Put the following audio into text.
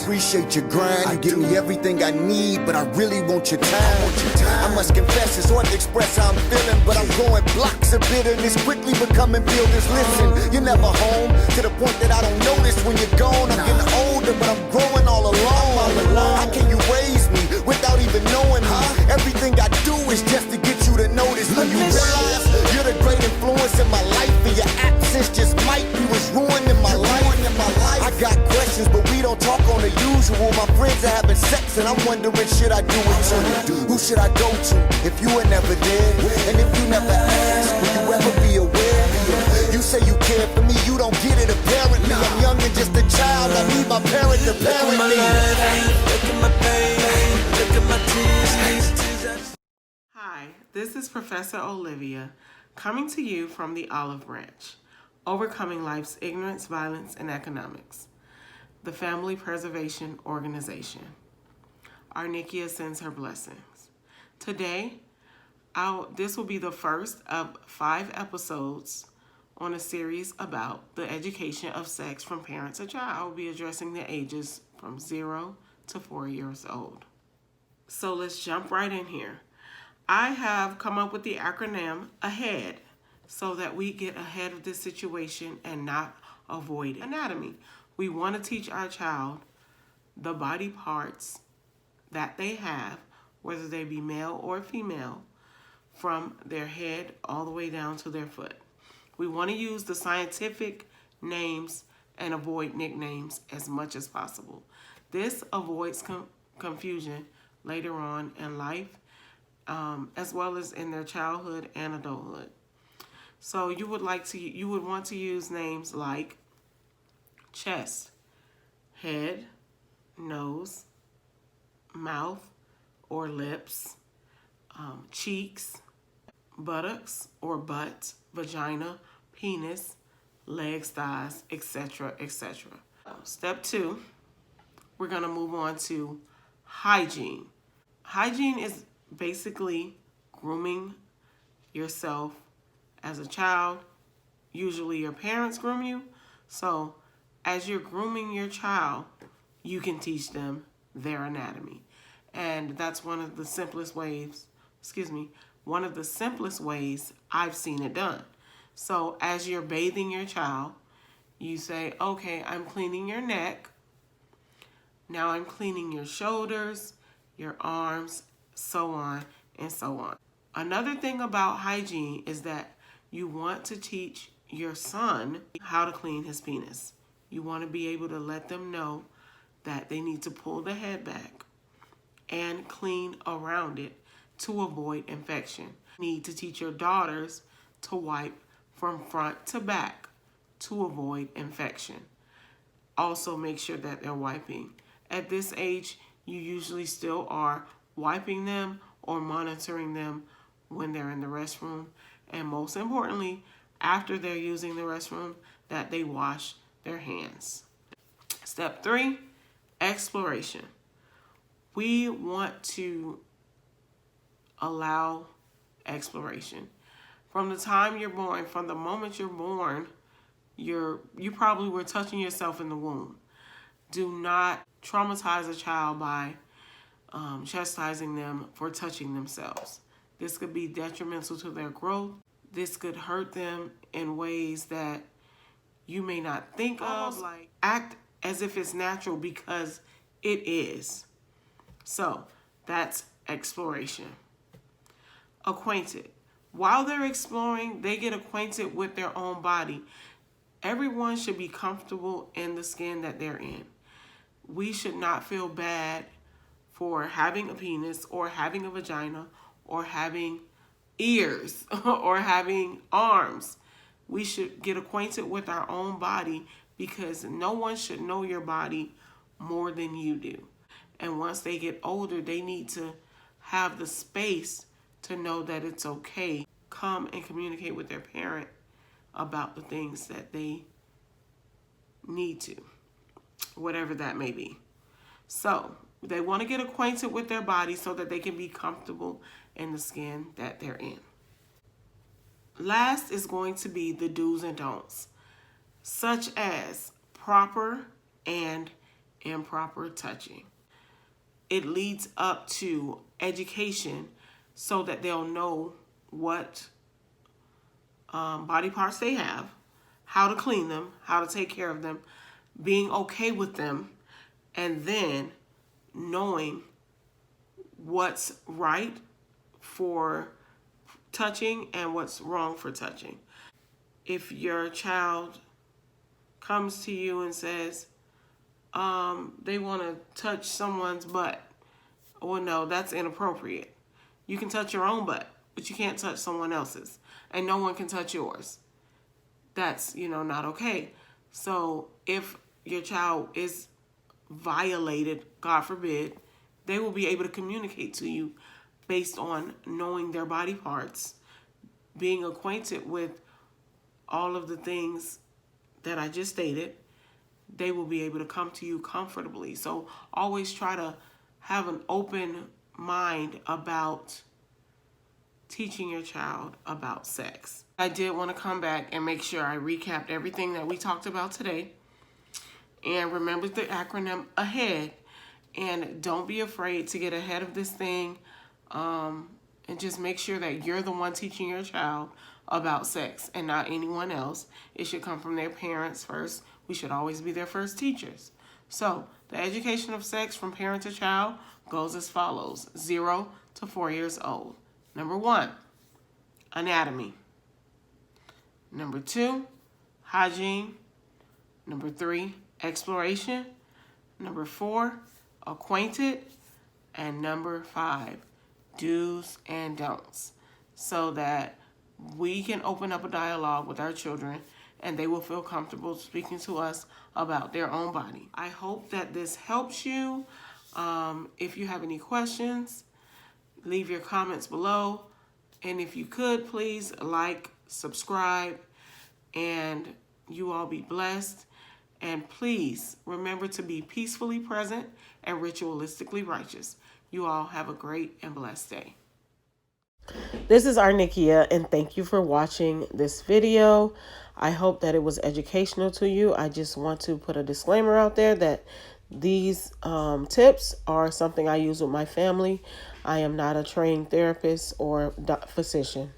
appreciate your grind. You give me everything I need, but I really want your time. I must confess, it's hard to express how I'm feeling, but I'm growing blocks of bitterness, quickly becoming builders. Listen, you're never home, to the point that I don't notice when you're gone. I'm getting older, but I'm growing all alone. How can you raise me without even knowing me? Everything I do is just to get you to notice. When you realize you're the great influence in my life, and your absence just might be what's ruining my life. I got questions, but we don't talk on the usual. My friends are having sex, and I'm wondering, should I do it too? Who should I go to if you were never there? And if you never asked, will you ever be aware? You say you care for me, you don't get it apparently. I'm young and just a child, I need my parent to parent me. Look at my pain, look at my tears. Hi, this is Professor Olivia, coming to you from the Olive Branch, Overcoming Life's Ignorance, Violence, and Economics, the Family Preservation Organization. Arnikia sends her blessings. Today, this will be the first of 5 episodes on a series about the education of sex from parent to child. I will be addressing the ages from 0 to 4 years old. So let's jump right in here. I have come up with the acronym AHEAD so that we get ahead of this situation and not avoid it. Anatomy. We want to teach our child the body parts that they have, whether they be male or female, from their head all the way down to their foot. We want to use the scientific names and avoid nicknames as much as possible. This avoids confusion later on in life, as well as in their childhood and adulthood. So you would want to use names like chest, head, nose, mouth or lips, cheeks, buttocks or butt, vagina, penis, legs, thighs, etc., etc. Step 2, we're going to move on to hygiene. Hygiene is basically grooming yourself as a child. Usually your parents groom you. So as you're grooming your child, you can teach them their anatomy. And that's one of the simplest ways, I've seen it done. So as you're bathing your child, you say, okay, I'm cleaning your neck. Now I'm cleaning your shoulders, your arms, so on and so on. Another thing about hygiene is that you want to teach your son how to clean his penis. You want to be able to let them know that they need to pull the head back and clean around it to avoid infection. You need to teach your daughters to wipe from front to back to avoid infection. Also make sure that they're wiping. At this age, you usually still are wiping them or monitoring them when they're in the restroom. And most importantly, after they're using the restroom, that they wash their hands. Step 3, exploration. We want to allow exploration. From the time you're born, from the moment you're born, you probably were touching yourself in the womb. Do not traumatize a child by chastising them for touching themselves. This could be detrimental to their growth. This could hurt them in ways that you may not think of. Like, act as if it's natural because it is. So that's exploration. Acquainted. While they're exploring, they get acquainted with their own body. Everyone should be comfortable in the skin that they're in. We should not feel bad for having a penis or having a vagina or having ears or having arms. We should get acquainted with our own body because no one should know your body more than you do. And once they get older, they need to have the space to know that it's okay. Come and communicate with their parent about the things that they need to, whatever that may be. So they want to get acquainted with their body so that they can be comfortable in the skin that they're in. Last is going to be the do's and don'ts, such as proper and improper touching. It leads up to education so that they'll know what body parts they have, how to clean them, how to take care of them, being okay with them, and then knowing what's right for touching and what's wrong for touching. If your child comes to you and says they want to touch someone's butt, well, no, that's inappropriate. You can touch your own butt, but you can't touch someone else's, and no one can touch yours. That's, not okay. So if your child is violated, God forbid, they will be able to communicate to you based on knowing their body parts, being acquainted with all of the things that I just stated. They will be able to come to you comfortably. So always try to have an open mind about teaching your child about sex. I did want to come back and make sure I recapped everything that we talked about today. And remember the acronym AHEAD. And don't be afraid to get ahead of this thing. And just make sure that you're the one teaching your child about sex and not anyone else. It should come from their parents first. We should always be their first teachers. So the education of sex from parent to child goes as follows: 0 to 4 years old. Number 1, anatomy. Number 2, hygiene. Number 3, exploration. Number 4, acquainted. And number 5, do's and don'ts, so that we can open up a dialogue with our children and they will feel comfortable speaking to us about their own body. I hope that this helps you. If you have any questions, leave your comments below. And if you could, please like, subscribe, and you all be blessed. And please remember to be peacefully present and ritualistically righteous. You all have a great and blessed day. This is Arnikia, and thank you for watching this video. I hope that it was educational to you. I just want to put a disclaimer out there that these tips are something I use with my family. I am not a trained therapist or physician.